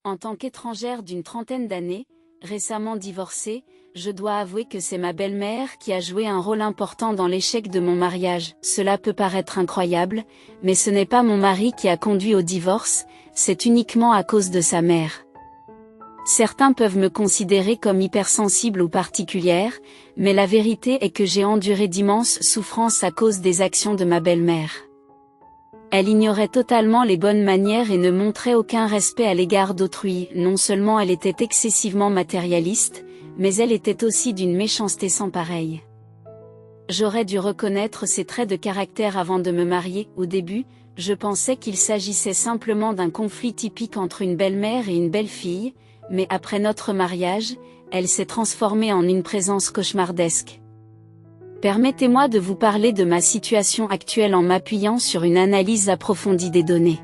En tant qu'étrangère d'une trentaine d'années, récemment divorcée, je dois avouer que c'est ma belle-mère qui a joué un rôle important dans l'échec de mon mariage. Cela peut paraître incroyable, mais ce n'est pas mon mari qui a conduit au divorce, c'est uniquement à cause de sa mère. Certains peuvent me considérer comme hypersensible ou particulière, mais la vérité est que j'ai enduré d'immenses souffrances à cause des actions de ma belle-mère. Elle ignorait totalement les bonnes manières et ne montrait aucun respect à l'égard d'autrui. Non seulement elle était excessivement matérialiste, mais elle était aussi d'une méchanceté sans pareille. J'aurais dû reconnaître ses traits de caractère avant de me marier. Au début, je pensais qu'il s'agissait simplement d'un conflit typique entre une belle-mère et une belle-fille, mais après notre mariage, elle s'est transformée en une présence cauchemardesque. Permettez-moi de vous parler de ma situation actuelle en m'appuyant sur une analyse approfondie des données.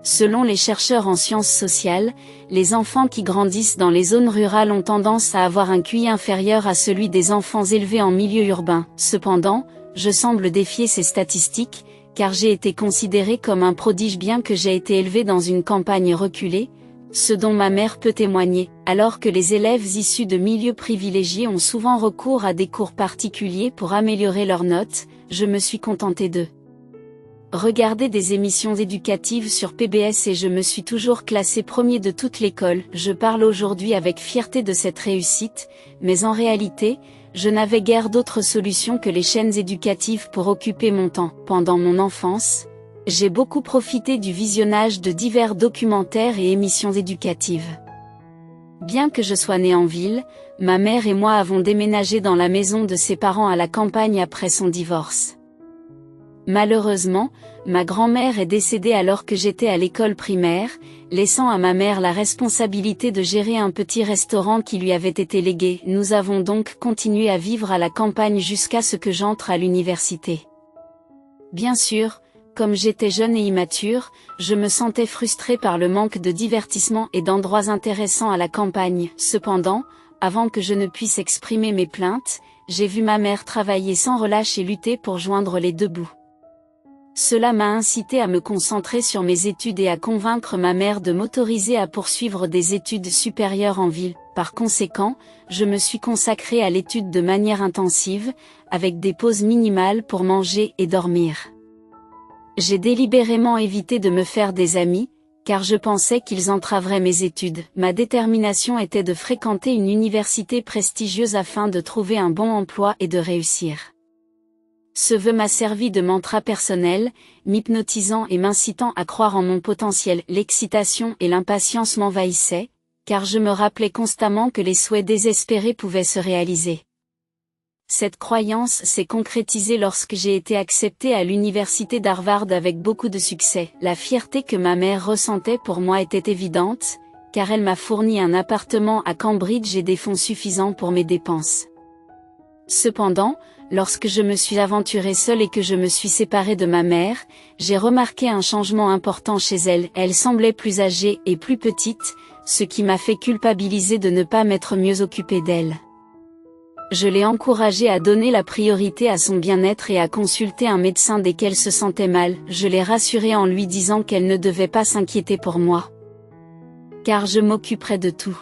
Selon les chercheurs en sciences sociales, les enfants qui grandissent dans les zones rurales ont tendance à avoir un QI inférieur à celui des enfants élevés en milieu urbain. Cependant, je semble défier ces statistiques, car j'ai été considérée comme un prodige bien que j'ai été élevée dans une campagne reculée, ce dont ma mère peut témoigner, alors que les élèves issus de milieux privilégiés ont souvent recours à des cours particuliers pour améliorer leurs notes, je me suis contentée de regarder des émissions éducatives sur PBS et je me suis toujours classée premier de toute l'école. Je parle aujourd'hui avec fierté de cette réussite, mais en réalité, je n'avais guère d'autre solution que les chaînes éducatives pour occuper mon temps. Pendant mon enfance, j'ai beaucoup profité du visionnage de divers documentaires et émissions éducatives. Bien que je sois née en ville, ma mère et moi avons déménagé dans la maison de ses parents à la campagne après son divorce. Malheureusement, ma grand-mère est décédée alors que j'étais à l'école primaire, laissant à ma mère la responsabilité de gérer un petit restaurant qui lui avait été légué. Nous avons donc continué à vivre à la campagne jusqu'à ce que j'entre à l'université. Bien sûr, comme j'étais jeune et immature, je me sentais frustrée par le manque de divertissement et d'endroits intéressants à la campagne. Cependant, avant que je ne puisse exprimer mes plaintes, j'ai vu ma mère travailler sans relâche et lutter pour joindre les deux bouts. Cela m'a incité à me concentrer sur mes études et à convaincre ma mère de m'autoriser à poursuivre des études supérieures en ville. Par conséquent, je me suis consacrée à l'étude de manière intensive, avec des pauses minimales pour manger et dormir. J'ai délibérément évité de me faire des amis, car je pensais qu'ils entraveraient mes études. Ma détermination était de fréquenter une université prestigieuse afin de trouver un bon emploi et de réussir. Ce vœu m'a servi de mantra personnel, m'hypnotisant et m'incitant à croire en mon potentiel. L'excitation et l'impatience m'envahissaient, car je me rappelais constamment que les souhaits désespérés pouvaient se réaliser. Cette croyance s'est concrétisée lorsque j'ai été acceptée à l'université d'Harvard avec beaucoup de succès. La fierté que ma mère ressentait pour moi était évidente, car elle m'a fourni un appartement à Cambridge et des fonds suffisants pour mes dépenses. Cependant, lorsque je me suis aventurée seule et que je me suis séparée de ma mère, j'ai remarqué un changement important chez elle. Elle semblait plus âgée et plus petite, ce qui m'a fait culpabiliser de ne pas m'être mieux occupée d'elle. Je l'ai encouragée à donner la priorité à son bien-être et à consulter un médecin dès qu'elle se sentait mal. Je l'ai rassurée en lui disant qu'elle ne devait pas s'inquiéter pour moi, car je m'occuperais de tout.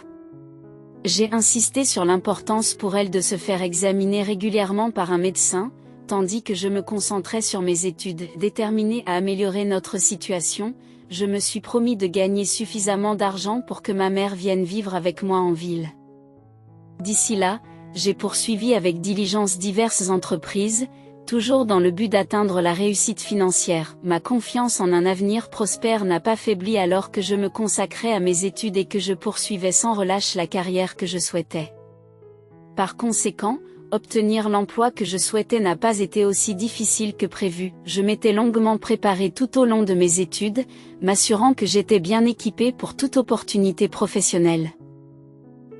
J'ai insisté sur l'importance pour elle de se faire examiner régulièrement par un médecin, tandis que je me concentrais sur mes études. Déterminée à améliorer notre situation, je me suis promis de gagner suffisamment d'argent pour que ma mère vienne vivre avec moi en ville. D'ici là, j'ai poursuivi avec diligence diverses entreprises, toujours dans le but d'atteindre la réussite financière. Ma confiance en un avenir prospère n'a pas faibli alors que je me consacrais à mes études et que je poursuivais sans relâche la carrière que je souhaitais. Par conséquent, obtenir l'emploi que je souhaitais n'a pas été aussi difficile que prévu. Je m'étais longuement préparée tout au long de mes études, m'assurant que j'étais bien équipée pour toute opportunité professionnelle.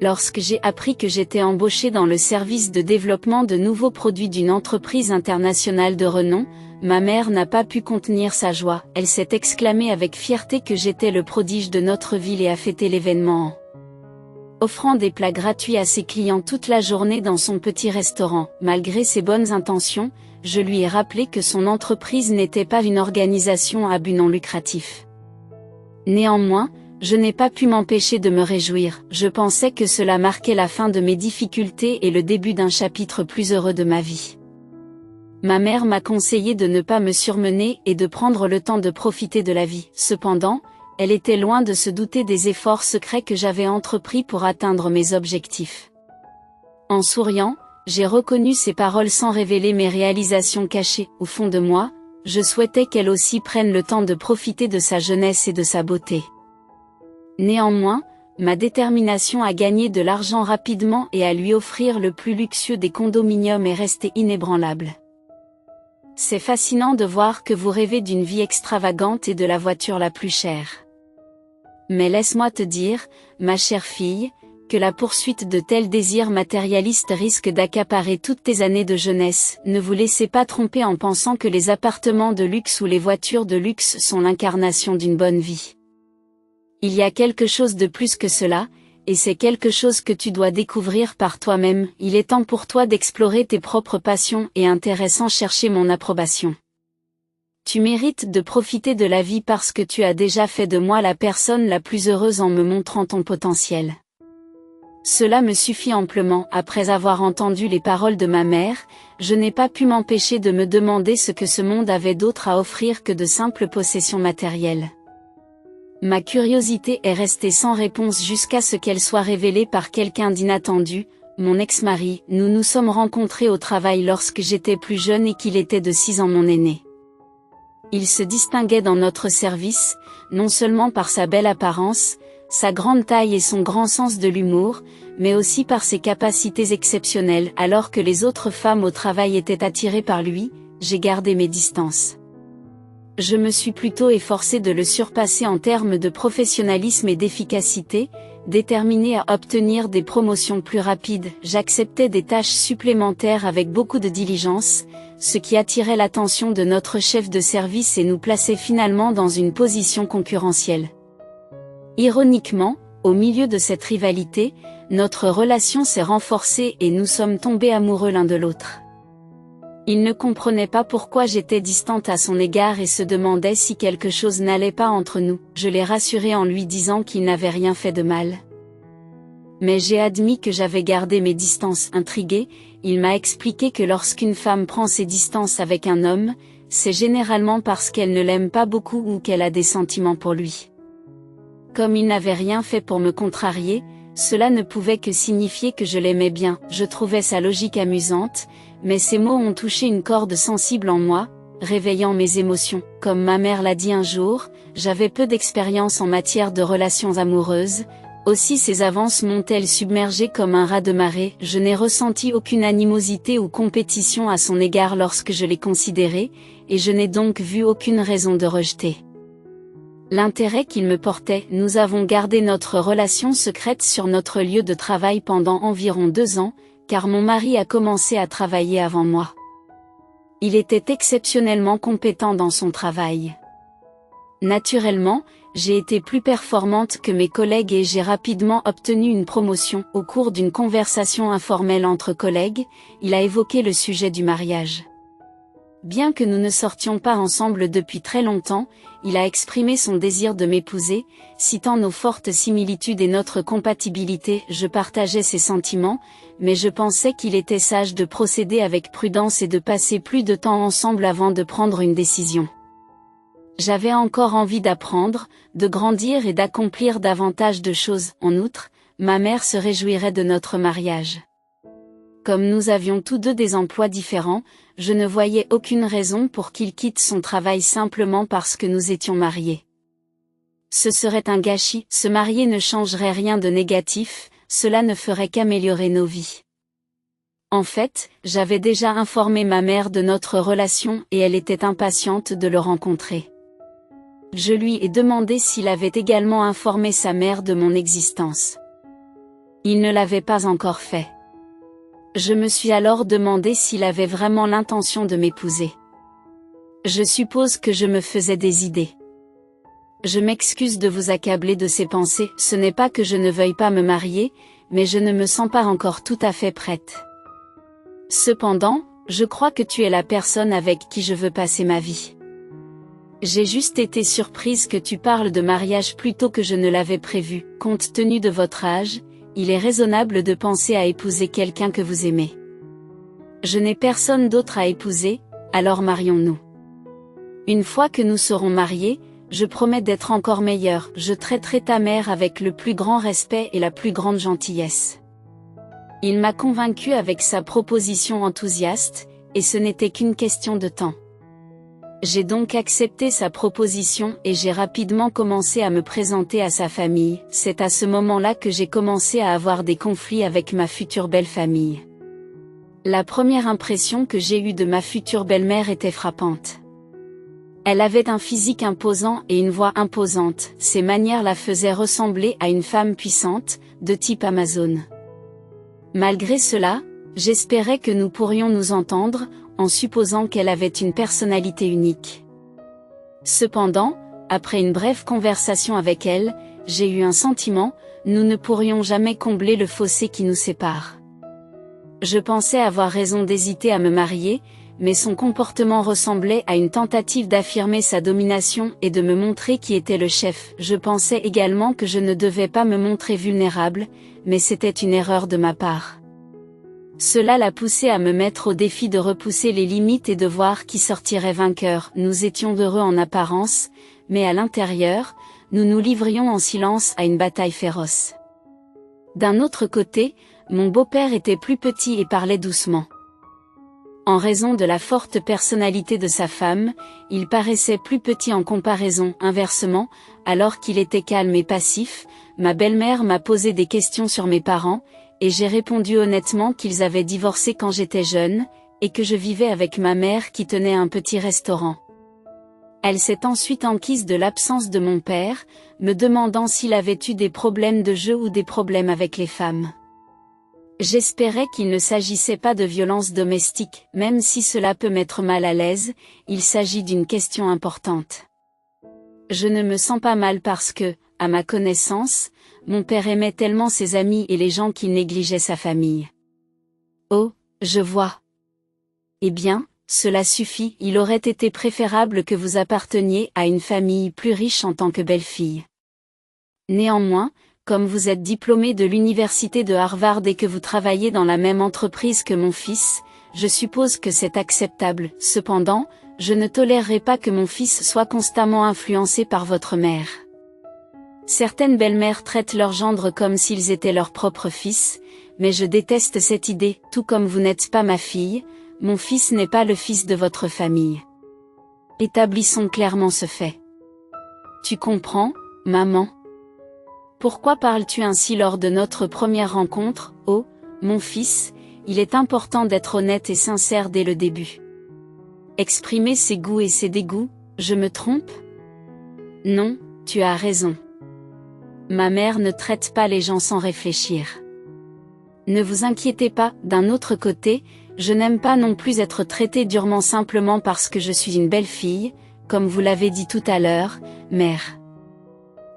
Lorsque j'ai appris que j'étais embauchée dans le service de développement de nouveaux produits d'une entreprise internationale de renom, ma mère n'a pas pu contenir sa joie. Elle s'est exclamée avec fierté que j'étais le prodige de notre ville et a fêté l'événement en offrant des plats gratuits à ses clients toute la journée dans son petit restaurant. Malgré ses bonnes intentions, je lui ai rappelé que son entreprise n'était pas une organisation à but non lucratif. Néanmoins, Je n'ai pas pu m'empêcher de me réjouir, je pensais que cela marquait la fin de mes difficultés et le début d'un chapitre plus heureux de ma vie. Ma mère m'a conseillé de ne pas me surmener et de prendre le temps de profiter de la vie. Cependant, elle était loin de se douter des efforts secrets que j'avais entrepris pour atteindre mes objectifs. En souriant, j'ai reconnu ses paroles sans révéler mes réalisations cachées. Au fond de moi, je souhaitais qu'elle aussi prenne le temps de profiter de sa jeunesse et de sa beauté. Néanmoins, ma détermination à gagner de l'argent rapidement et à lui offrir le plus luxueux des condominiums est restée inébranlable. C'est fascinant de voir que vous rêvez d'une vie extravagante et de la voiture la plus chère. Mais laisse-moi te dire, ma chère fille, que la poursuite de tels désirs matérialistes risque d'accaparer toutes tes années de jeunesse. Ne vous laissez pas tromper en pensant que les appartements de luxe ou les voitures de luxe sont l'incarnation d'une bonne vie. Il y a quelque chose de plus que cela, et c'est quelque chose que tu dois découvrir par toi-même. Il est temps pour toi d'explorer tes propres passions et intérêts sans chercher mon approbation. Tu mérites de profiter de la vie parce que tu as déjà fait de moi la personne la plus heureuse en me montrant ton potentiel. Cela me suffit amplement. Après avoir entendu les paroles de ma mère, je n'ai pas pu m'empêcher de me demander ce que ce monde avait d'autre à offrir que de simples possessions matérielles. Ma curiosité est restée sans réponse jusqu'à ce qu'elle soit révélée par quelqu'un d'inattendu, mon ex-mari. Nous nous sommes rencontrés au travail lorsque j'étais plus jeune et qu'il était de 6 ans mon aîné. Il se distinguait dans notre service, non seulement par sa belle apparence, sa grande taille et son grand sens de l'humour, mais aussi par ses capacités exceptionnelles. Alors que les autres femmes au travail étaient attirées par lui, j'ai gardé mes distances. Je me suis plutôt efforcée de le surpasser en termes de professionnalisme et d'efficacité, déterminée à obtenir des promotions plus rapides. J'acceptais des tâches supplémentaires avec beaucoup de diligence, ce qui attirait l'attention de notre chef de service et nous plaçait finalement dans une position concurrentielle. Ironiquement, au milieu de cette rivalité, notre relation s'est renforcée et nous sommes tombés amoureux l'un de l'autre. Il ne comprenait pas pourquoi j'étais distante à son égard et se demandait si quelque chose n'allait pas entre nous. Je l'ai rassuré en lui disant qu'il n'avait rien fait de mal. Mais j'ai admis que j'avais gardé mes distances. Intrigué, il m'a expliqué que lorsqu'une femme prend ses distances avec un homme, c'est généralement parce qu'elle ne l'aime pas beaucoup ou qu'elle a des sentiments pour lui. Comme il n'avait rien fait pour me contrarier, cela ne pouvait que signifier que je l'aimais bien. Je trouvais sa logique amusante, mais ces mots ont touché une corde sensible en moi, réveillant mes émotions. Comme ma mère l'a dit un jour, j'avais peu d'expérience en matière de relations amoureuses, aussi ces avances m'ont-elles submergée comme un raz de marée. Je n'ai ressenti aucune animosité ou compétition à son égard lorsque je l'ai considéré, et je n'ai donc vu aucune raison de rejeter l'intérêt qu'il me portait. Nous avons gardé notre relation secrète sur notre lieu de travail pendant environ 2 ans, car mon mari a commencé à travailler avant moi. Il était exceptionnellement compétent dans son travail. Naturellement, j'ai été plus performante que mes collègues et j'ai rapidement obtenu une promotion. Au cours d'une conversation informelle entre collègues, il a évoqué le sujet du mariage. Bien que nous ne sortions pas ensemble depuis très longtemps, il a exprimé son désir de m'épouser, citant nos fortes similitudes et notre compatibilité. Je partageais ses sentiments, mais je pensais qu'il était sage de procéder avec prudence et de passer plus de temps ensemble avant de prendre une décision. J'avais encore envie d'apprendre, de grandir et d'accomplir davantage de choses. En outre, ma mère se réjouirait de notre mariage. Comme nous avions tous deux des emplois différents, je ne voyais aucune raison pour qu'il quitte son travail simplement parce que nous étions mariés. Ce serait un gâchis. Se marier ne changerait rien de négatif, cela ne ferait qu'améliorer nos vies. En fait, j'avais déjà informé ma mère de notre relation et elle était impatiente de le rencontrer. Je lui ai demandé s'il avait également informé sa mère de mon existence. Il ne l'avait pas encore fait. Je me suis alors demandé s'il avait vraiment l'intention de m'épouser. Je suppose que je me faisais des idées. Je m'excuse de vous accabler de ces pensées, ce n'est pas que je ne veuille pas me marier, mais je ne me sens pas encore tout à fait prête. Cependant, je crois que tu es la personne avec qui je veux passer ma vie. J'ai juste été surprise que tu parles de mariage plus tôt que je ne l'avais prévu. Compte tenu de votre âge, il est raisonnable de penser à épouser quelqu'un que vous aimez. Je n'ai personne d'autre à épouser, alors marions-nous. Une fois que nous serons mariés, je promets d'être encore meilleure. Je traiterai ta mère avec le plus grand respect et la plus grande gentillesse. Il m'a convaincue avec sa proposition enthousiaste, et ce n'était qu'une question de temps. J'ai donc accepté sa proposition et j'ai rapidement commencé à me présenter à sa famille. C'est à ce moment-là que j'ai commencé à avoir des conflits avec ma future belle-famille. La première impression que j'ai eue de ma future belle-mère était frappante. Elle avait un physique imposant et une voix imposante. Ses manières la faisaient ressembler à une femme puissante, de type Amazon. Malgré cela, j'espérais que nous pourrions nous entendre, en supposant qu'elle avait une personnalité unique. Cependant, après une brève conversation avec elle, j'ai eu un sentiment, nous ne pourrions jamais combler le fossé qui nous sépare. Je pensais avoir raison d'hésiter à me marier, mais son comportement ressemblait à une tentative d'affirmer sa domination et de me montrer qui était le chef. Je pensais également que je ne devais pas me montrer vulnérable, mais c'était une erreur de ma part. Cela l'a poussé à me mettre au défi de repousser les limites et de voir qui sortirait vainqueur. Nous étions heureux en apparence, mais à l'intérieur, nous nous livrions en silence à une bataille féroce. D'un autre côté, mon beau-père était plus petit et parlait doucement. En raison de la forte personnalité de sa femme, il paraissait plus petit en comparaison. Inversement, alors qu'il était calme et passif, ma belle-mère m'a posé des questions sur mes parents, et j'ai répondu honnêtement qu'ils avaient divorcé quand j'étais jeune, et que je vivais avec ma mère qui tenait un petit restaurant. Elle s'est ensuite enquise de l'absence de mon père, me demandant s'il avait eu des problèmes de jeu ou des problèmes avec les femmes. J'espérais qu'il ne s'agissait pas de violence domestique, même si cela peut mettre mal à l'aise, il s'agit d'une question importante. Je ne me sens pas mal parce que, à ma connaissance, mon père aimait tellement ses amis et les gens qu'il négligeait sa famille. Oh, je vois. Eh bien, cela suffit, il aurait été préférable que vous apparteniez à une famille plus riche en tant que belle-fille. Néanmoins, comme vous êtes diplômé de l'université de Harvard et que vous travaillez dans la même entreprise que mon fils, je suppose que c'est acceptable. Cependant, je ne tolérerai pas que mon fils soit constamment influencé par votre mère. Certaines belles-mères traitent leurs gendres comme s'ils étaient leurs propres fils, mais je déteste cette idée. Tout comme vous n'êtes pas ma fille, mon fils n'est pas le fils de votre famille. Établissons clairement ce fait. Tu comprends, maman? Pourquoi parles-tu ainsi lors de notre première rencontre? Oh, mon fils, il est important d'être honnête et sincère dès le début. Exprimer ses goûts et ses dégoûts, je me trompe? Non, tu as raison. Ma mère ne traite pas les gens sans réfléchir. Ne vous inquiétez pas, d'un autre côté, je n'aime pas non plus être traitée durement simplement parce que je suis une belle fille, comme vous l'avez dit tout à l'heure, mère.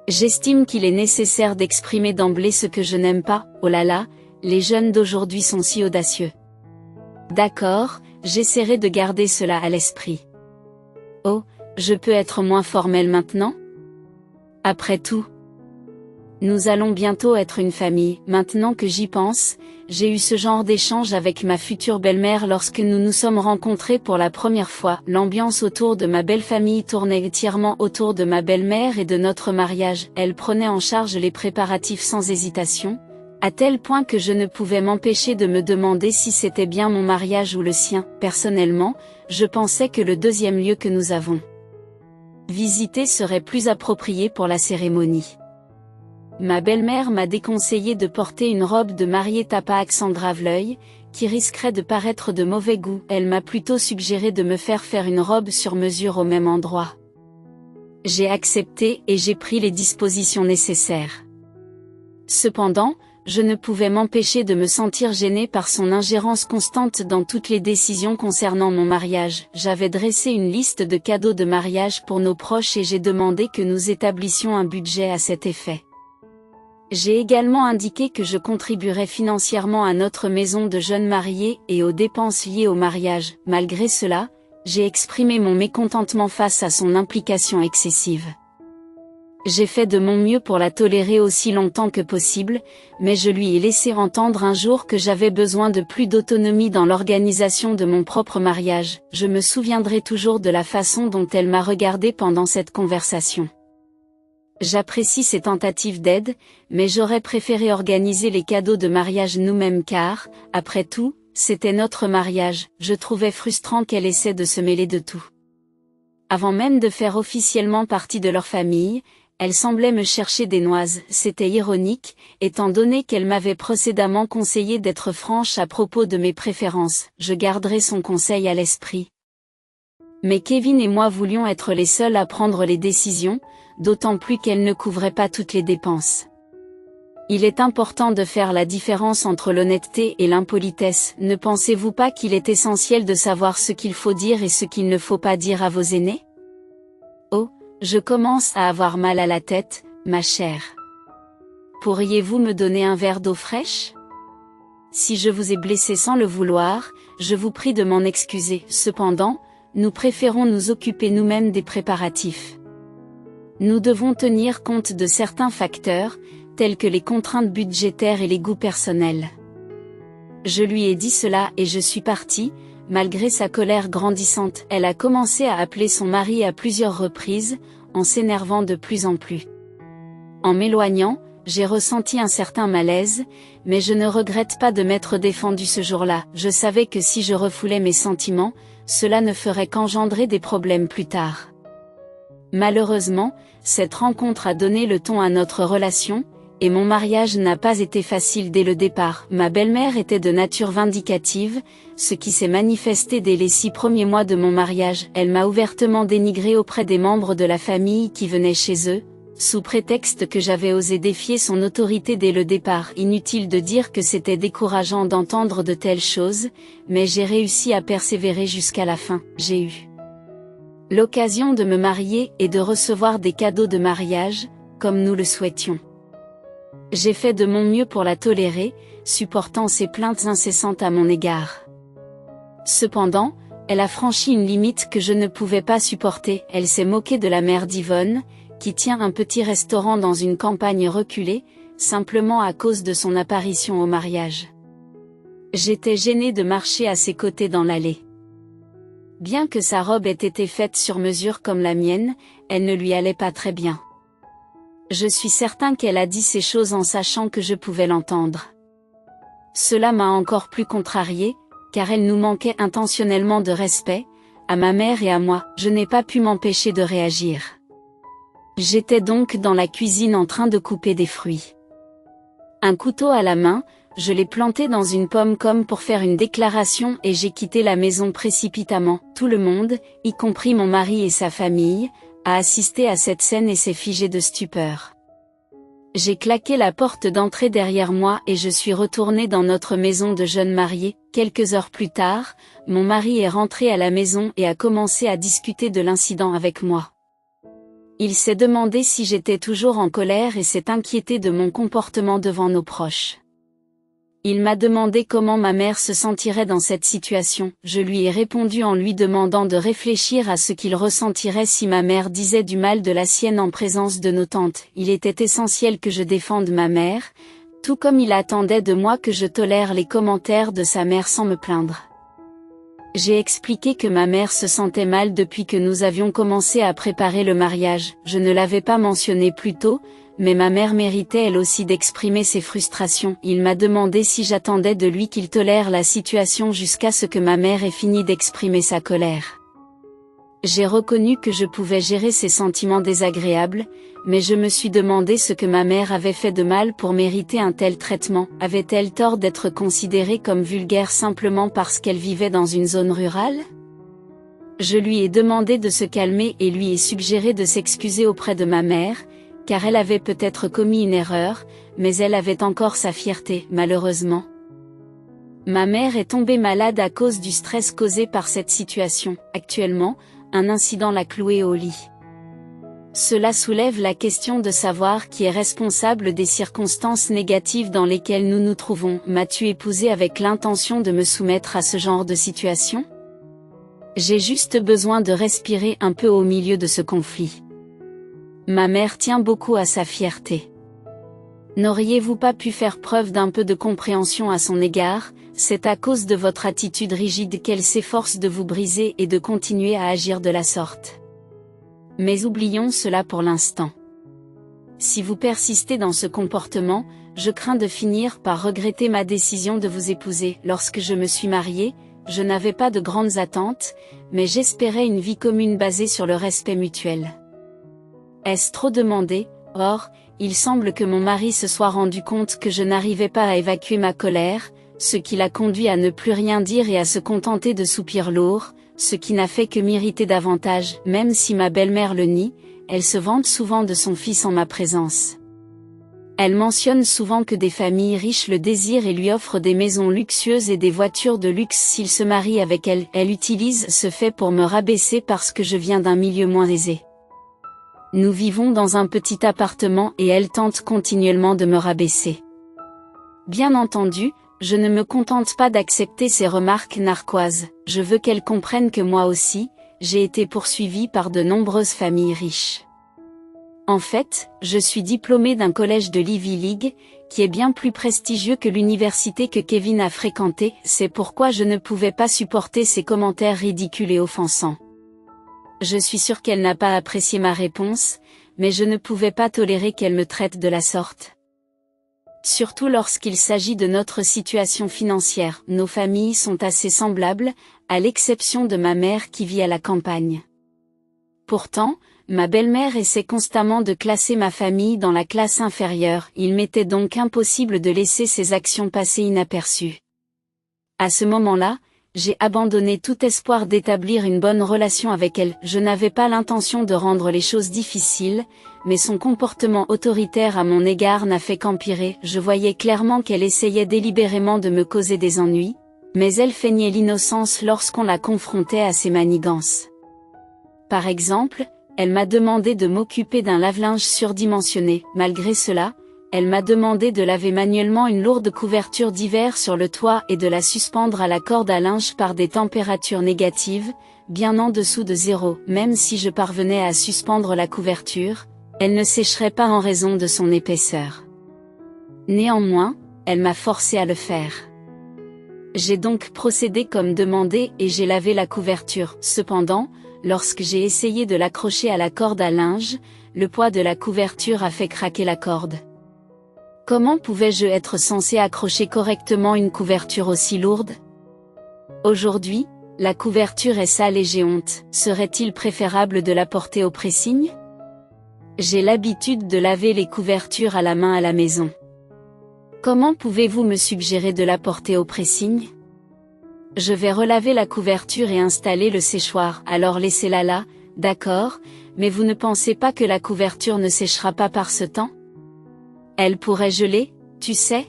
J'estime qu'il est nécessaire d'exprimer d'emblée ce que je n'aime pas. Oh là là, les jeunes d'aujourd'hui sont si audacieux. D'accord, j'essaierai de garder cela à l'esprit. Oh, je peux être moins formelle maintenant? Après tout, nous allons bientôt être une famille. Maintenant que j'y pense, j'ai eu ce genre d'échange avec ma future belle-mère lorsque nous nous sommes rencontrés pour la première fois. L'ambiance autour de ma belle famille tournait entièrement autour de ma belle-mère et de notre mariage. Elle prenait en charge les préparatifs sans hésitation, à tel point que je ne pouvais m'empêcher de me demander si c'était bien mon mariage ou le sien. Personnellement, je pensais que le deuxième lieu que nous avons visité serait plus approprié pour la cérémonie. Ma belle-mère m'a déconseillé de porter une robe de mariée tapa accent grave-l'œil, qui risquerait de paraître de mauvais goût. Elle m'a plutôt suggéré de me faire une robe sur mesure au même endroit. J'ai accepté et j'ai pris les dispositions nécessaires. Cependant, je ne pouvais m'empêcher de me sentir gênée par son ingérence constante dans toutes les décisions concernant mon mariage. J'avais dressé une liste de cadeaux de mariage pour nos proches et j'ai demandé que nous établissions un budget à cet effet. J'ai également indiqué que je contribuerais financièrement à notre maison de jeunes mariés et aux dépenses liées au mariage. Malgré cela, j'ai exprimé mon mécontentement face à son implication excessive. J'ai fait de mon mieux pour la tolérer aussi longtemps que possible, mais je lui ai laissé entendre un jour que j'avais besoin de plus d'autonomie dans l'organisation de mon propre mariage. Je me souviendrai toujours de la façon dont elle m'a regardé pendant cette conversation. J'apprécie ses tentatives d'aide, mais j'aurais préféré organiser les cadeaux de mariage nous-mêmes car, après tout, c'était notre mariage. Je trouvais frustrant qu'elle essaie de se mêler de tout. Avant même de faire officiellement partie de leur famille, elle semblait me chercher des noises. C'était ironique, étant donné qu'elle m'avait précédemment conseillé d'être franche à propos de mes préférences. Je garderai son conseil à l'esprit. Mais Kevin et moi voulions être les seuls à prendre les décisions, d'autant plus qu'elle ne couvrait pas toutes les dépenses. Il est important de faire la différence entre l'honnêteté et l'impolitesse. Ne pensez-vous pas qu'il est essentiel de savoir ce qu'il faut dire et ce qu'il ne faut pas dire à vos aînés? Oh, je commence à avoir mal à la tête, ma chère. Pourriez-vous me donner un verre d'eau fraîche? Si je vous ai blessé sans le vouloir, je vous prie de m'en excuser. Cependant, nous préférons nous occuper nous-mêmes des préparatifs. Nous devons tenir compte de certains facteurs, tels que les contraintes budgétaires et les goûts personnels. Je lui ai dit cela et je suis partie. Malgré sa colère grandissante, elle a commencé à appeler son mari à plusieurs reprises, en s'énervant de plus en plus. En m'éloignant, j'ai ressenti un certain malaise, mais je ne regrette pas de m'être défendue ce jour-là. Je savais que si je refoulais mes sentiments, cela ne ferait qu'engendrer des problèmes plus tard. Malheureusement, cette rencontre a donné le ton à notre relation, et mon mariage n'a pas été facile dès le départ. Ma belle-mère était de nature vindicative, ce qui s'est manifesté dès les 6 premiers mois de mon mariage. Elle m'a ouvertement dénigré auprès des membres de la famille qui venaient chez eux, sous prétexte que j'avais osé défier son autorité dès le départ. Inutile de dire que c'était décourageant d'entendre de telles choses, mais j'ai réussi à persévérer jusqu'à la fin. J'ai eu l'occasion de me marier et de recevoir des cadeaux de mariage, comme nous le souhaitions. J'ai fait de mon mieux pour la tolérer, supportant ses plaintes incessantes à mon égard. Cependant, elle a franchi une limite que je ne pouvais pas supporter. Elle s'est moquée de la mère d'Yvonne, qui tient un petit restaurant dans une campagne reculée, simplement à cause de son apparition au mariage. J'étais gênée de marcher à ses côtés dans l'allée. Bien que sa robe ait été faite sur mesure comme la mienne, elle ne lui allait pas très bien. Je suis certain qu'elle a dit ces choses en sachant que je pouvais l'entendre. Cela m'a encore plus contrariée, car elle nous manquait intentionnellement de respect, à ma mère et à moi. Je n'ai pas pu m'empêcher de réagir. J'étais donc dans la cuisine en train de couper des fruits. Un couteau à la main, je l'ai planté dans une pomme comme pour faire une déclaration et j'ai quitté la maison précipitamment. Tout le monde, y compris mon mari et sa famille, a assisté à cette scène et s'est figé de stupeur. J'ai claqué la porte d'entrée derrière moi et je suis retournée dans notre maison de jeunes mariés. Quelques heures plus tard, mon mari est rentré à la maison et a commencé à discuter de l'incident avec moi. Il s'est demandé si j'étais toujours en colère et s'est inquiété de mon comportement devant nos proches. Il m'a demandé comment ma mère se sentirait dans cette situation. Je lui ai répondu en lui demandant de réfléchir à ce qu'il ressentirait si ma mère disait du mal de la sienne en présence de nos tantes. Il était essentiel que je défende ma mère, tout comme il attendait de moi que je tolère les commentaires de sa mère sans me plaindre. J'ai expliqué que ma mère se sentait mal depuis que nous avions commencé à préparer le mariage. Je ne l'avais pas mentionné plus tôt, mais ma mère méritait elle aussi d'exprimer ses frustrations. Il m'a demandé si j'attendais de lui qu'il tolère la situation jusqu'à ce que ma mère ait fini d'exprimer sa colère. J'ai reconnu que je pouvais gérer ces sentiments désagréables, mais je me suis demandé ce que ma mère avait fait de mal pour mériter un tel traitement. Avait-elle tort d'être considérée comme vulgaire simplement parce qu'elle vivait dans une zone rurale? Je lui ai demandé de se calmer et lui ai suggéré de s'excuser auprès de ma mère, car elle avait peut-être commis une erreur, mais elle avait encore sa fierté, malheureusement. Ma mère est tombée malade à cause du stress causé par cette situation. Actuellement, un incident l'a clouée au lit. Cela soulève la question de savoir qui est responsable des circonstances négatives dans lesquelles nous nous trouvons. M'as-tu épousé avec l'intention de me soumettre à ce genre de situation? J'ai juste besoin de respirer un peu au milieu de ce conflit. Ma mère tient beaucoup à sa fierté. N'auriez-vous pas pu faire preuve d'un peu de compréhension à son égard? C'est à cause de votre attitude rigide qu'elle s'efforce de vous briser et de continuer à agir de la sorte. Mais oublions cela pour l'instant. Si vous persistez dans ce comportement, je crains de finir par regretter ma décision de vous épouser. Lorsque je me suis mariée, je n'avais pas de grandes attentes, mais j'espérais une vie commune basée sur le respect mutuel. Est-ce trop demandé? Or, il semble que mon mari se soit rendu compte que je n'arrivais pas à évacuer ma colère, ce qui l'a conduit à ne plus rien dire et à se contenter de soupirs lourds, ce qui n'a fait que m'irriter davantage. Même si ma belle-mère le nie, elle se vante souvent de son fils en ma présence. Elle mentionne souvent que des familles riches le désirent et lui offrent des maisons luxueuses et des voitures de luxe s'il se marie avec elle. Elle utilise ce fait pour me rabaisser parce que je viens d'un milieu moins aisé. Nous vivons dans un petit appartement et elle tente continuellement de me rabaisser. Bien entendu, je ne me contente pas d'accepter ces remarques narquoises, je veux qu'elle comprenne que moi aussi, j'ai été poursuivie par de nombreuses familles riches. En fait, je suis diplômée d'un collège de l'Ivy League, qui est bien plus prestigieux que l'université que Kevin a fréquentée, c'est pourquoi je ne pouvais pas supporter ces commentaires ridicules et offensants. Je suis sûre qu'elle n'a pas apprécié ma réponse, mais je ne pouvais pas tolérer qu'elle me traite de la sorte. Surtout lorsqu'il s'agit de notre situation financière, nos familles sont assez semblables, à l'exception de ma mère qui vit à la campagne. Pourtant, ma belle-mère essaie constamment de classer ma famille dans la classe inférieure, il m'était donc impossible de laisser ces actions passer inaperçues. À ce moment-là, j'ai abandonné tout espoir d'établir une bonne relation avec elle. Je n'avais pas l'intention de rendre les choses difficiles, mais son comportement autoritaire à mon égard n'a fait qu'empirer. Je voyais clairement qu'elle essayait délibérément de me causer des ennuis, mais elle feignait l'innocence lorsqu'on la confrontait à ses manigances. Par exemple, elle m'a demandé de m'occuper d'un lave-linge surdimensionné. Malgré cela, elle m'a demandé de laver manuellement une lourde couverture d'hiver sur le toit et de la suspendre à la corde à linge par des températures négatives, bien en dessous de 0. Même si je parvenais à suspendre la couverture, elle ne sécherait pas en raison de son épaisseur. Néanmoins, elle m'a forcé à le faire. J'ai donc procédé comme demandé et j'ai lavé la couverture. Cependant, lorsque j'ai essayé de l'accrocher à la corde à linge, le poids de la couverture a fait craquer la corde. Comment pouvais-je être censé accrocher correctement une couverture aussi lourde? Aujourd'hui, la couverture est sale et j'ai honte. Serait-il préférable de la porter au pressing? J'ai l'habitude de laver les couvertures à la main à la maison. Comment pouvez-vous me suggérer de la porter au pressing? Je vais relaver la couverture et installer le séchoir, alors laissez-la là, d'accord, mais vous ne pensez pas que la couverture ne séchera pas par ce temps? Elle pourrait geler, tu sais?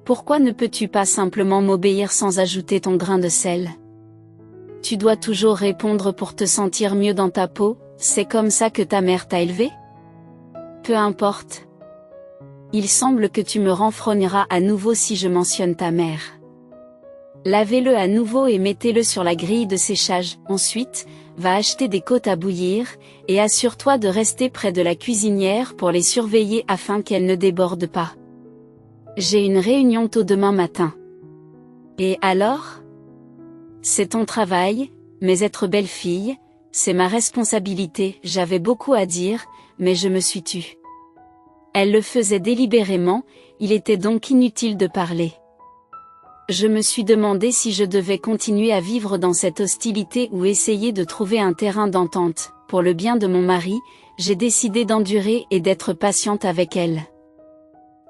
Pourquoi ne peux-tu pas simplement m'obéir sans ajouter ton grain de sel? Tu dois toujours répondre pour te sentir mieux dans ta peau, c'est comme ça que ta mère t'a élevé? Peu importe. Il semble que tu me renfrogneras à nouveau si je mentionne ta mère. Lavez-le à nouveau et mettez-le sur la grille de séchage. Ensuite, va acheter des côtes à bouillir, et assure-toi de rester près de la cuisinière pour les surveiller afin qu'elles ne débordent pas. J'ai une réunion tôt demain matin. Et alors? C'est ton travail, mais être belle-fille, c'est ma responsabilité. J'avais beaucoup à dire, mais je me suis tue. Elle le faisait délibérément, il était donc inutile de parler. Je me suis demandé si je devais continuer à vivre dans cette hostilité ou essayer de trouver un terrain d'entente. Pour le bien de mon mari, j'ai décidé d'endurer et d'être patiente avec elle.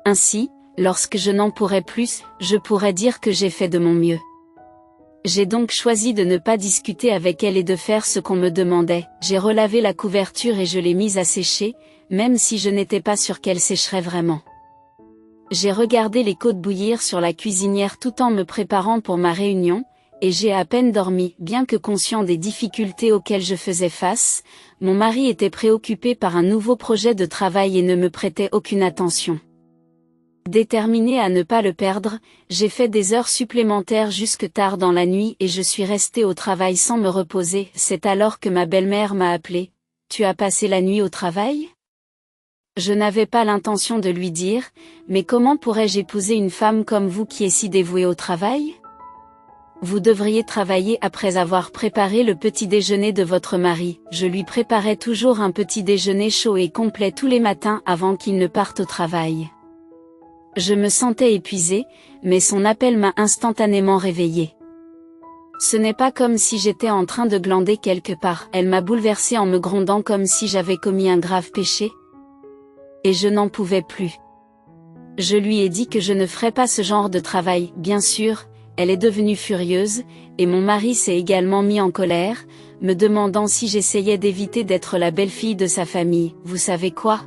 Ainsi, lorsque je n'en pourrai plus, je pourrai dire que j'ai fait de mon mieux. J'ai donc choisi de ne pas discuter avec elle et de faire ce qu'on me demandait. J'ai relavé la couverture et je l'ai mise à sécher, même si je n'étais pas sûre qu'elle sécherait vraiment. J'ai regardé les côtes bouillir sur la cuisinière tout en me préparant pour ma réunion, et j'ai à peine dormi. Bien que conscient des difficultés auxquelles je faisais face, mon mari était préoccupé par un nouveau projet de travail et ne me prêtait aucune attention. Déterminée à ne pas le perdre, j'ai fait des heures supplémentaires jusque tard dans la nuit et je suis restée au travail sans me reposer. C'est alors que ma belle-mère m'a appelé. « Tu as passé la nuit au travail ?» Je n'avais pas l'intention de lui dire, mais comment pourrais-je épouser une femme comme vous qui est si dévouée au travail ? Vous devriez travailler après avoir préparé le petit déjeuner de votre mari. Je lui préparais toujours un petit déjeuner chaud et complet tous les matins avant qu'il ne parte au travail. Je me sentais épuisée, mais son appel m'a instantanément réveillée. Ce n'est pas comme si j'étais en train de glander quelque part. Elle m'a bouleversée en me grondant comme si j'avais commis un grave péché. Et je n'en pouvais plus. Je lui ai dit que je ne ferais pas ce genre de travail. Bien sûr, elle est devenue furieuse, et mon mari s'est également mis en colère, me demandant si j'essayais d'éviter d'être la belle-fille de sa famille. Vous savez quoi ?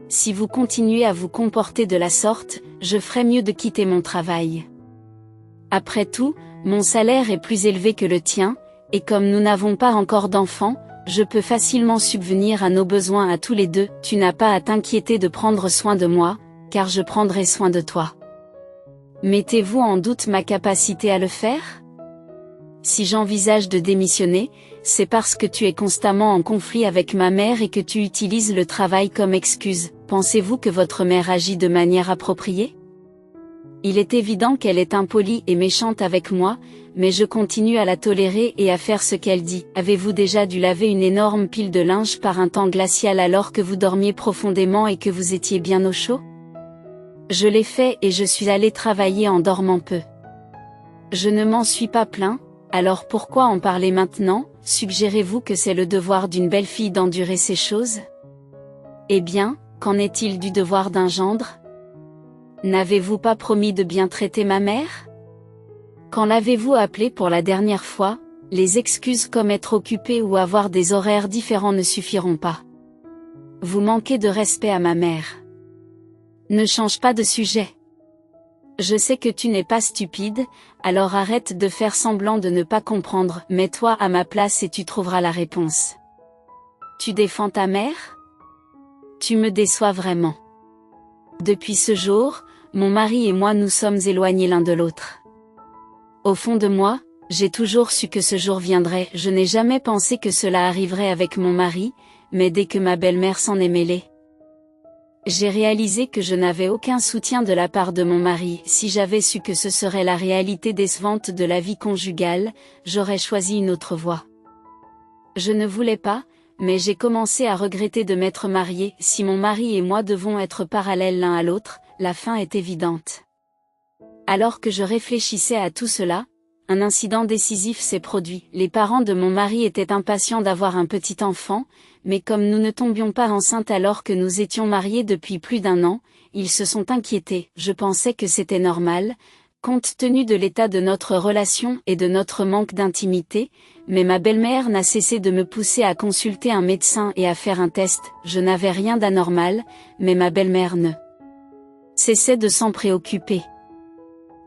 Si vous continuez à vous comporter de la sorte, je ferais mieux de quitter mon travail. Après tout, mon salaire est plus élevé que le tien, et comme nous n'avons pas encore d'enfants, je peux facilement subvenir à nos besoins à tous les deux. Tu n'as pas à t'inquiéter de prendre soin de moi, car je prendrai soin de toi. Mettez-vous en doute ma capacité à le faire ? Si j'envisage de démissionner, c'est parce que tu es constamment en conflit avec ma mère et que tu utilises le travail comme excuse. Pensez-vous que votre mère agit de manière appropriée ? Il est évident qu'elle est impolie et méchante avec moi, mais je continue à la tolérer et à faire ce qu'elle dit. Avez-vous déjà dû laver une énorme pile de linge par un temps glacial alors que vous dormiez profondément et que vous étiez bien au chaud ? Je l'ai fait et je suis allée travailler en dormant peu. Je ne m'en suis pas plaint. Alors pourquoi en parler maintenant ? Suggérez-vous que c'est le devoir d'une belle-fille d'endurer ces choses ? Eh bien, qu'en est-il du devoir d'un gendre ? N'avez-vous pas promis de bien traiter ma mère ? Quand l'avez-vous appelée pour la dernière fois ? Les excuses comme être occupé ou avoir des horaires différents ne suffiront pas. Vous manquez de respect à ma mère. Ne change pas de sujet. Je sais que tu n'es pas stupide, alors arrête de faire semblant de ne pas comprendre. Mets-toi à ma place et tu trouveras la réponse. Tu défends ta mère ? Tu me déçois vraiment. Depuis ce jour, mon mari et moi nous sommes éloignés l'un de l'autre. Au fond de moi, j'ai toujours su que ce jour viendrait. Je n'ai jamais pensé que cela arriverait avec mon mari, mais dès que ma belle-mère s'en est mêlée, j'ai réalisé que je n'avais aucun soutien de la part de mon mari. Si j'avais su que ce serait la réalité décevante de la vie conjugale, j'aurais choisi une autre voie. Je ne voulais pas, mais j'ai commencé à regretter de m'être mariée. Si mon mari et moi devons être parallèles l'un à l'autre, la fin est évidente. Alors que je réfléchissais à tout cela, un incident décisif s'est produit. Les parents de mon mari étaient impatients d'avoir un petit enfant, mais comme nous ne tombions pas enceintes alors que nous étions mariés depuis plus d'1 an, ils se sont inquiétés. Je pensais que c'était normal, compte tenu de l'état de notre relation et de notre manque d'intimité, mais ma belle-mère n'a cessé de me pousser à consulter un médecin et à faire un test. Je n'avais rien d'anormal, mais ma belle-mère ne cessait de s'en préoccuper.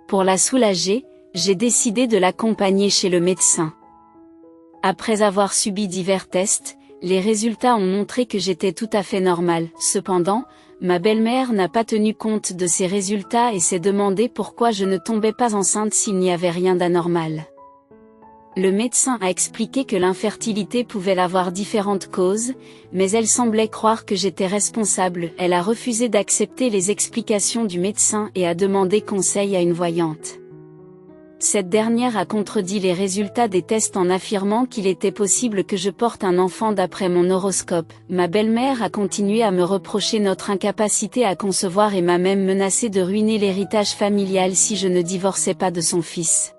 Pour la soulager, j'ai décidé de l'accompagner chez le médecin. Après avoir subi divers tests, les résultats ont montré que j'étais tout à fait normale. Cependant, ma belle-mère n'a pas tenu compte de ces résultats et s'est demandé pourquoi je ne tombais pas enceinte s'il n'y avait rien d'anormal. Le médecin a expliqué que l'infertilité pouvait avoir différentes causes, mais elle semblait croire que j'étais responsable. Elle a refusé d'accepter les explications du médecin et a demandé conseil à une voyante. Cette dernière a contredit les résultats des tests en affirmant qu'il était possible que je porte un enfant d'après mon horoscope. Ma belle-mère a continué à me reprocher notre incapacité à concevoir et m'a même menacé de ruiner l'héritage familial si je ne divorçais pas de son fils.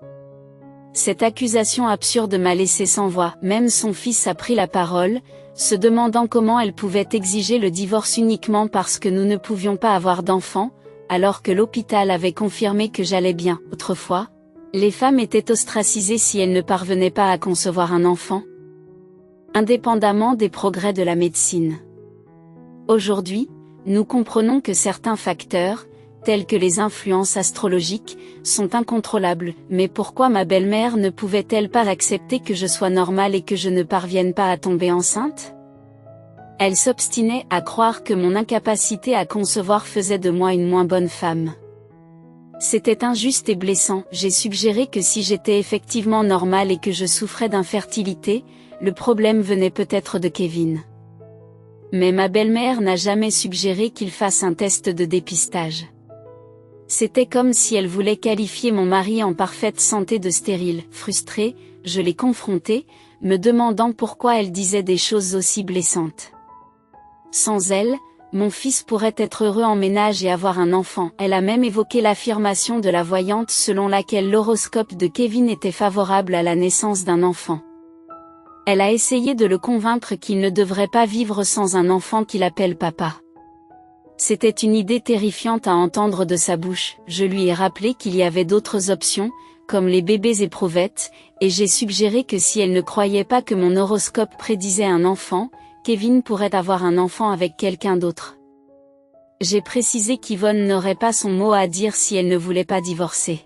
Cette accusation absurde m'a laissé sans voix. Même son fils a pris la parole, se demandant comment elle pouvait exiger le divorce uniquement parce que nous ne pouvions pas avoir d'enfant, alors que l'hôpital avait confirmé que j'allais bien. Autrefois, les femmes étaient ostracisées si elles ne parvenaient pas à concevoir un enfant, indépendamment des progrès de la médecine. Aujourd'hui, nous comprenons que certains facteurs, tels que les influences astrologiques, sont incontrôlables. Mais pourquoi ma belle-mère ne pouvait-elle pas accepter que je sois normale et que je ne parvienne pas à tomber enceinte ? Elle s'obstinait à croire que mon incapacité à concevoir faisait de moi une moins bonne femme. C'était injuste et blessant. J'ai suggéré que si j'étais effectivement normale et que je souffrais d'infertilité, le problème venait peut-être de Kevin. Mais ma belle-mère n'a jamais suggéré qu'il fasse un test de dépistage. C'était comme si elle voulait qualifier mon mari en parfaite santé de stérile. Frustrée, je l'ai confrontée, me demandant pourquoi elle disait des choses aussi blessantes. Sans elle, mon fils pourrait être heureux en ménage et avoir un enfant. Elle a même évoqué l'affirmation de la voyante selon laquelle l'horoscope de Kevin était favorable à la naissance d'un enfant. Elle a essayé de le convaincre qu'il ne devrait pas vivre sans un enfant qu'il appelle papa. C'était une idée terrifiante à entendre de sa bouche. Je lui ai rappelé qu'il y avait d'autres options, comme les bébés éprouvettes, et j'ai suggéré que si elle ne croyait pas que mon horoscope prédisait un enfant, Kevin pourrait avoir un enfant avec quelqu'un d'autre. J'ai précisé qu'Yvonne n'aurait pas son mot à dire si elle ne voulait pas divorcer.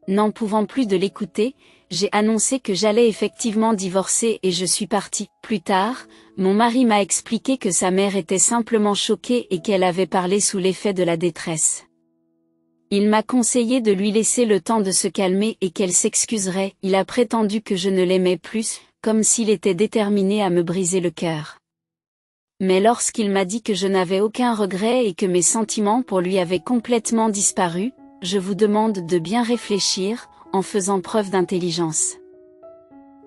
N'en pouvant plus de l'écouter, j'ai annoncé que j'allais effectivement divorcer et je suis partie. Plus tard, mon mari m'a expliqué que sa mère était simplement choquée et qu'elle avait parlé sous l'effet de la détresse. Il m'a conseillé de lui laisser le temps de se calmer et qu'elle s'excuserait. Il a prétendu que je ne l'aimais plus, comme s'il était déterminé à me briser le cœur. Mais lorsqu'il m'a dit que je n'avais aucun regret et que mes sentiments pour lui avaient complètement disparu, je vous demande de bien réfléchir, en faisant preuve d'intelligence.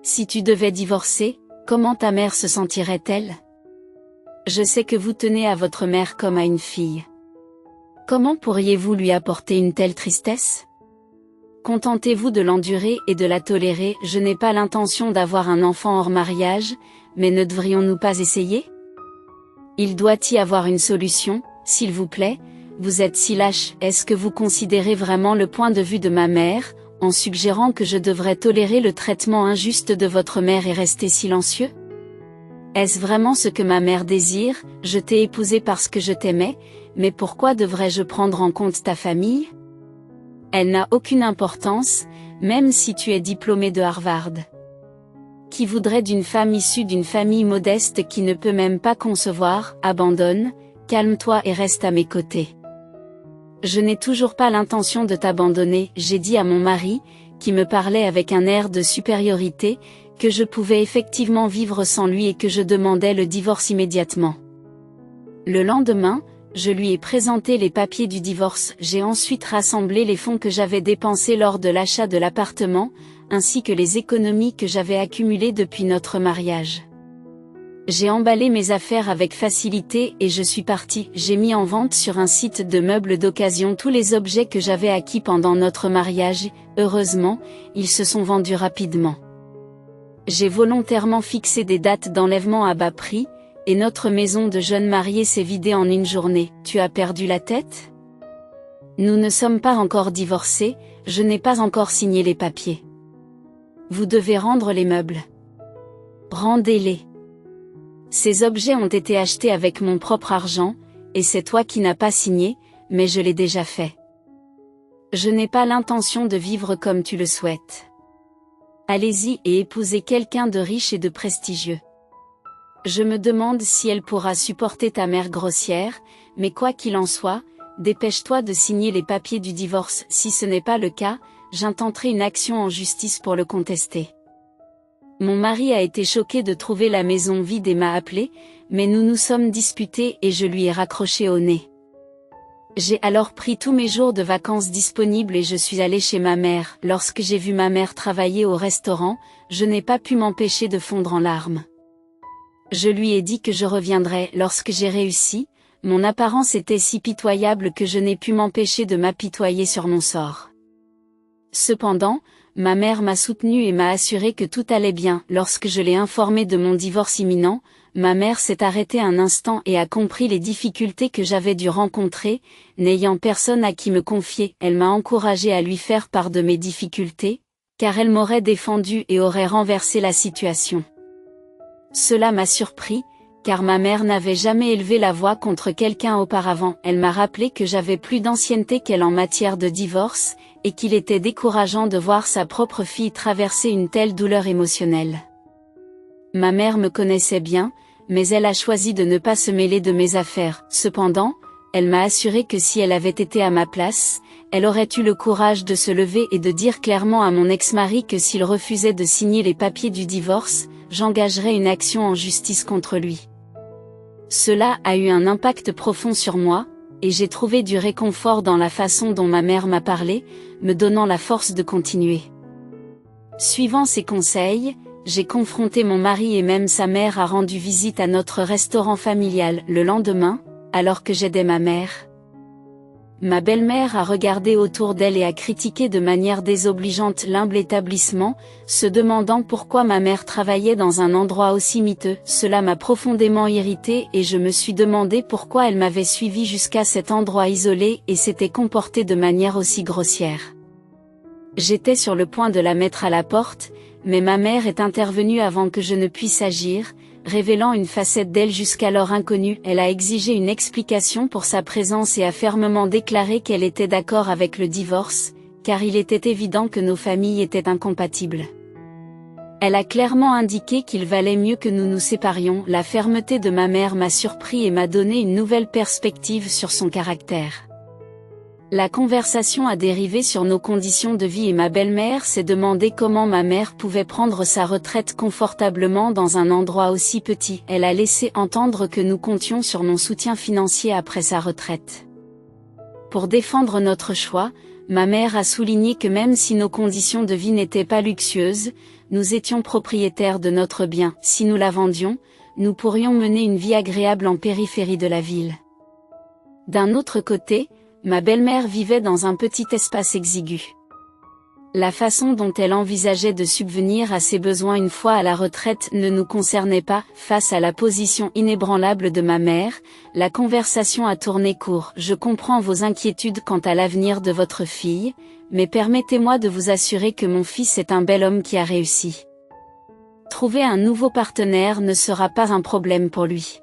Si tu devais divorcer, comment ta mère se sentirait-elle? Je sais que vous tenez à votre mère comme à une fille. Comment pourriez-vous lui apporter une telle tristesse? Contentez-vous de l'endurer et de la tolérer. Je n'ai pas l'intention d'avoir un enfant hors mariage, mais ne devrions-nous pas essayer? Il doit y avoir une solution, s'il vous plaît. Vous êtes si lâche. Est-ce que vous considérez vraiment le point de vue de ma mère, en suggérant que je devrais tolérer le traitement injuste de votre mère et rester silencieux? Est-ce vraiment ce que ma mère désire? Je t'ai épousé parce que je t'aimais, mais pourquoi devrais-je prendre en compte ta famille? Elle n'a aucune importance, même si tu es diplômé de Harvard. Qui voudrait d'une femme issue d'une famille modeste qui ne peut même pas concevoir? Abandonne, calme-toi et reste à mes côtés. Je n'ai toujours pas l'intention de t'abandonner, j'ai dit à mon mari, qui me parlait avec un air de supériorité, que je pouvais effectivement vivre sans lui et que je demandais le divorce immédiatement. Le lendemain, je lui ai présenté les papiers du divorce. J'ai ensuite rassemblé les fonds que j'avais dépensés lors de l'achat de l'appartement, ainsi que les économies que j'avais accumulées depuis notre mariage. J'ai emballé mes affaires avec facilité et je suis partie. J'ai mis en vente sur un site de meubles d'occasion tous les objets que j'avais acquis pendant notre mariage. Heureusement, ils se sont vendus rapidement. J'ai volontairement fixé des dates d'enlèvement à bas prix, et notre maison de jeunes mariés s'est vidée en une journée. Tu as perdu la tête? Nous ne sommes pas encore divorcés, je n'ai pas encore signé les papiers. Vous devez rendre les meubles. Rendez-les. Ces objets ont été achetés avec mon propre argent, et c'est toi qui n'as pas signé, mais je l'ai déjà fait. Je n'ai pas l'intention de vivre comme tu le souhaites. Allez-y et épousez quelqu'un de riche et de prestigieux. Je me demande si elle pourra supporter ta mère grossière, mais quoi qu'il en soit, dépêche-toi de signer les papiers du divorce. Si ce n'est pas le cas, j'intenterai une action en justice pour le contester. Mon mari a été choqué de trouver la maison vide et m'a appelé, mais nous nous sommes disputés et je lui ai raccroché au nez. J'ai alors pris tous mes jours de vacances disponibles et je suis allée chez ma mère. Lorsque j'ai vu ma mère travailler au restaurant, je n'ai pas pu m'empêcher de fondre en larmes. Je lui ai dit que je reviendrais. Lorsque j'ai réussi, mon apparence était si pitoyable que je n'ai pu m'empêcher de m'apitoyer sur mon sort. Cependant, ma mère m'a soutenue et m'a assuré que tout allait bien. Lorsque je l'ai informée de mon divorce imminent, ma mère s'est arrêtée un instant et a compris les difficultés que j'avais dû rencontrer, n'ayant personne à qui me confier. Elle m'a encouragée à lui faire part de mes difficultés, car elle m'aurait défendu et aurait renversé la situation. Cela m'a surpris, car ma mère n'avait jamais élevé la voix contre quelqu'un auparavant. Elle m'a rappelé que j'avais plus d'ancienneté qu'elle en matière de divorce, et qu'il était décourageant de voir sa propre fille traverser une telle douleur émotionnelle. Ma mère me connaissait bien, mais elle a choisi de ne pas se mêler de mes affaires. Cependant, elle m'a assuré que si elle avait été à ma place, elle aurait eu le courage de se lever et de dire clairement à mon ex-mari que s'il refusait de signer les papiers du divorce, j'engagerais une action en justice contre lui. Cela a eu un impact profond sur moi, et j'ai trouvé du réconfort dans la façon dont ma mère m'a parlé, me donnant la force de continuer. Suivant ses conseils, j'ai confronté mon mari et même sa mère a rendu visite à notre restaurant familial le lendemain, alors que j'aidais ma mère. Ma belle-mère a regardé autour d'elle et a critiqué de manière désobligeante l'humble établissement, se demandant pourquoi ma mère travaillait dans un endroit aussi miteux. Cela m'a profondément irritée et je me suis demandé pourquoi elle m'avait suivi jusqu'à cet endroit isolé et s'était comportée de manière aussi grossière. J'étais sur le point de la mettre à la porte, mais ma mère est intervenue avant que je ne puisse agir, révélant une facette d'elle jusqu'alors inconnue. Elle a exigé une explication pour sa présence et a fermement déclaré qu'elle était d'accord avec le divorce, car il était évident que nos familles étaient incompatibles. Elle a clairement indiqué qu'il valait mieux que nous nous séparions. La fermeté de ma mère m'a surpris et m'a donné une nouvelle perspective sur son caractère. La conversation a dérivé sur nos conditions de vie et ma belle-mère s'est demandé comment ma mère pouvait prendre sa retraite confortablement dans un endroit aussi petit. Elle a laissé entendre que nous comptions sur mon soutien financier après sa retraite. Pour défendre notre choix, ma mère a souligné que même si nos conditions de vie n'étaient pas luxueuses, nous étions propriétaires de notre bien. Si nous la vendions, nous pourrions mener une vie agréable en périphérie de la ville. D'un autre côté, ma belle-mère vivait dans un petit espace exigu. La façon dont elle envisageait de subvenir à ses besoins une fois à la retraite ne nous concernait pas. Face à la position inébranlable de ma mère, la conversation a tourné court. Je comprends vos inquiétudes quant à l'avenir de votre fille, mais permettez-moi de vous assurer que mon fils est un bel homme qui a réussi. Trouver un nouveau partenaire ne sera pas un problème pour lui.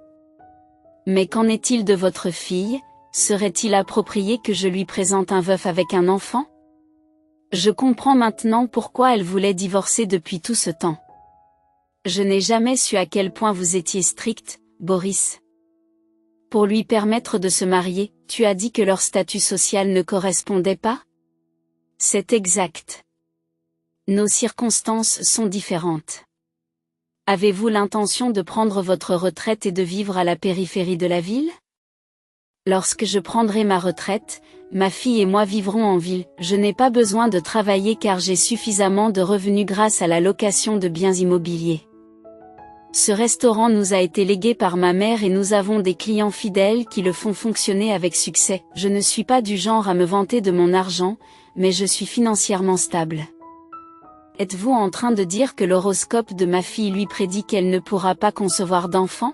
Mais qu'en est-il de votre fille ? Serait-il approprié que je lui présente un veuf avec un enfant ? Je comprends maintenant pourquoi elle voulait divorcer depuis tout ce temps. Je n'ai jamais su à quel point vous étiez strict, Boris. Pour lui permettre de se marier, tu as dit que leur statut social ne correspondait pas ? C'est exact. Nos circonstances sont différentes. Avez-vous l'intention de prendre votre retraite et de vivre à la périphérie de la ville ? Lorsque je prendrai ma retraite, ma fille et moi vivrons en ville. Je n'ai pas besoin de travailler car j'ai suffisamment de revenus grâce à la location de biens immobiliers. Ce restaurant nous a été légué par ma mère et nous avons des clients fidèles qui le font fonctionner avec succès. Je ne suis pas du genre à me vanter de mon argent, mais je suis financièrement stable. Êtes-vous en train de dire que l'horoscope de ma fille lui prédit qu'elle ne pourra pas concevoir d'enfant ?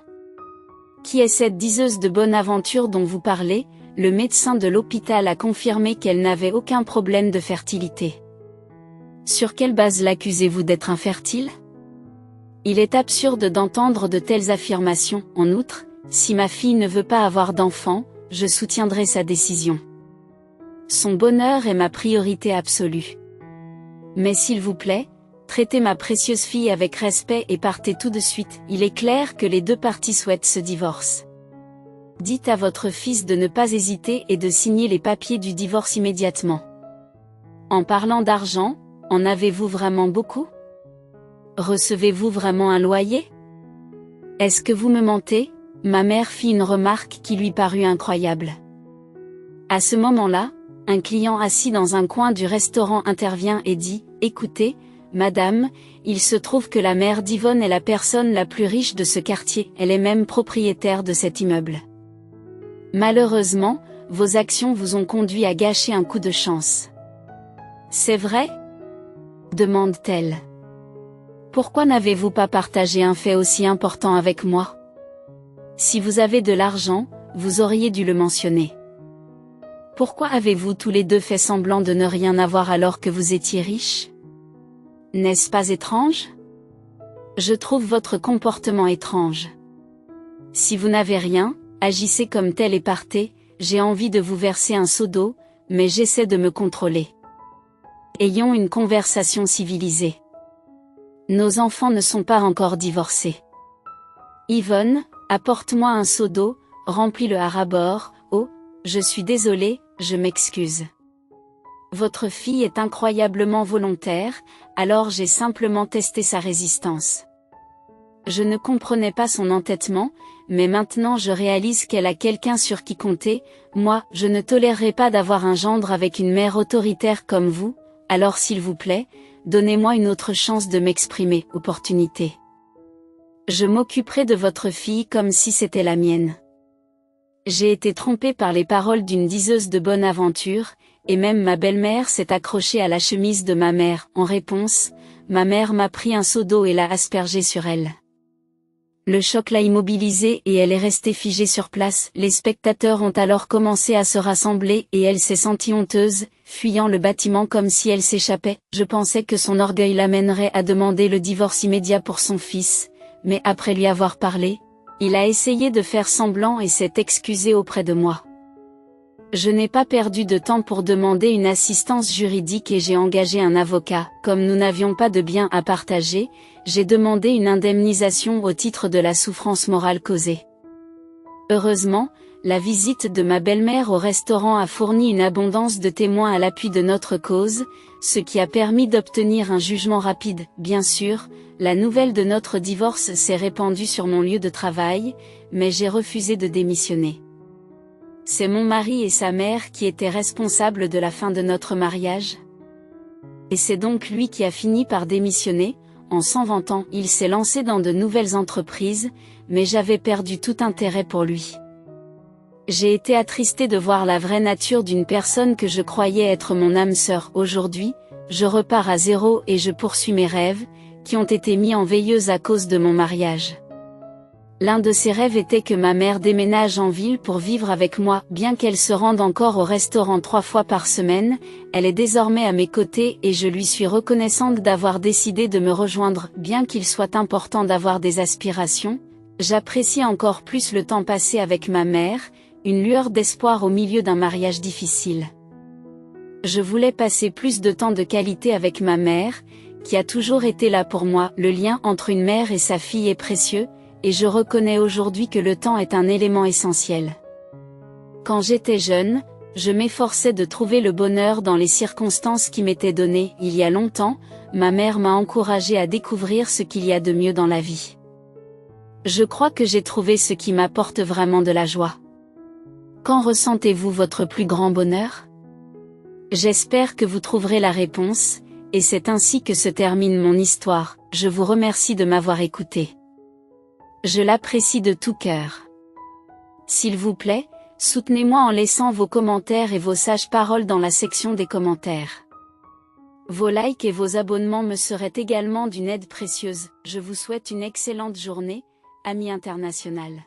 Qui est cette diseuse de bonne aventure dont vous parlez ? Le médecin de l'hôpital a confirmé qu'elle n'avait aucun problème de fertilité. Sur quelle base l'accusez-vous d'être infertile ? Il est absurde d'entendre de telles affirmations. En outre, si ma fille ne veut pas avoir d'enfant, je soutiendrai sa décision. Son bonheur est ma priorité absolue. Mais s'il vous plaît, traitez ma précieuse fille avec respect et partez tout de suite. Il est clair que les deux parties souhaitent ce divorce. Dites à votre fils de ne pas hésiter et de signer les papiers du divorce immédiatement. En parlant d'argent, en avez-vous vraiment beaucoup ? Recevez-vous vraiment un loyer ? Est-ce que vous me mentez ? Ma mère fit une remarque qui lui parut incroyable. À ce moment-là, un client assis dans un coin du restaurant intervient et dit « Écoutez, Madame, il se trouve que la mère d'Yvonne est la personne la plus riche de ce quartier, elle est même propriétaire de cet immeuble. Malheureusement, vos actions vous ont conduit à gâcher un coup de chance. » « C'est vrai ? » demande-t-elle. « Pourquoi n'avez-vous pas partagé un fait aussi important avec moi ? Si vous avez de l'argent, vous auriez dû le mentionner. Pourquoi avez-vous tous les deux fait semblant de ne rien avoir alors que vous étiez riches ? N'est-ce pas étrange ? Je trouve votre comportement étrange. Si vous n'avez rien, agissez comme tel et partez. J'ai envie de vous verser un seau d'eau, mais j'essaie de me contrôler. Ayons une conversation civilisée. Nos enfants ne sont pas encore divorcés. Yvonne, apporte-moi un seau d'eau, remplis-le à ras-bord. Oh, je suis désolée, je m'excuse. Votre fille est incroyablement volontaire, alors j'ai simplement testé sa résistance. Je ne comprenais pas son entêtement, mais maintenant je réalise qu'elle a quelqu'un sur qui compter. Moi, je ne tolérerai pas d'avoir un gendre avec une mère autoritaire comme vous, alors s'il vous plaît, donnez-moi une autre chance de m'exprimer. Opportunité. Je m'occuperai de votre fille comme si c'était la mienne. J'ai été trompée par les paroles d'une diseuse de bonne aventure, et même ma belle-mère s'est accrochée à la chemise de ma mère. En réponse, ma mère m'a pris un seau d'eau et l'a aspergé sur elle. Le choc l'a immobilisée et elle est restée figée sur place. Les spectateurs ont alors commencé à se rassembler et elle s'est sentie honteuse, fuyant le bâtiment comme si elle s'échappait. Je pensais que son orgueil l'amènerait à demander le divorce immédiat pour son fils, mais après lui avoir parlé, il a essayé de faire semblant et s'est excusé auprès de moi. Je n'ai pas perdu de temps pour demander une assistance juridique et j'ai engagé un avocat. Comme nous n'avions pas de biens à partager, j'ai demandé une indemnisation au titre de la souffrance morale causée. Heureusement, la visite de ma belle-mère au restaurant a fourni une abondance de témoins à l'appui de notre cause, ce qui a permis d'obtenir un jugement rapide. Bien sûr, la nouvelle de notre divorce s'est répandue sur mon lieu de travail, mais j'ai refusé de démissionner. C'est mon mari et sa mère qui étaient responsables de la fin de notre mariage. Et c'est donc lui qui a fini par démissionner. En s'en vantant, il s'est lancé dans de nouvelles entreprises, mais j'avais perdu tout intérêt pour lui. J'ai été attristée de voir la vraie nature d'une personne que je croyais être mon âme sœur. Aujourd'hui, je repars à zéro et je poursuis mes rêves, qui ont été mis en veilleuse à cause de mon mariage. L'un de ses rêves était que ma mère déménage en ville pour vivre avec moi. Bien qu'elle se rende encore au restaurant 3 fois par semaine, elle est désormais à mes côtés et je lui suis reconnaissante d'avoir décidé de me rejoindre. Bien qu'il soit important d'avoir des aspirations, j'apprécie encore plus le temps passé avec ma mère, une lueur d'espoir au milieu d'un mariage difficile. Je voulais passer plus de temps de qualité avec ma mère, qui a toujours été là pour moi. Le lien entre une mère et sa fille est précieux, et je reconnais aujourd'hui que le temps est un élément essentiel. Quand j'étais jeune, je m'efforçais de trouver le bonheur dans les circonstances qui m'étaient données. Il y a longtemps, ma mère m'a encouragée à découvrir ce qu'il y a de mieux dans la vie. Je crois que j'ai trouvé ce qui m'apporte vraiment de la joie. Quand ressentez-vous votre plus grand bonheur? J'espère que vous trouverez la réponse, et c'est ainsi que se termine mon histoire. Je vous remercie de m'avoir écouté. Je l'apprécie de tout cœur. S'il vous plaît, soutenez-moi en laissant vos commentaires et vos sages paroles dans la section des commentaires. Vos likes et vos abonnements me seraient également d'une aide précieuse. Je vous souhaite une excellente journée, amis internationaux.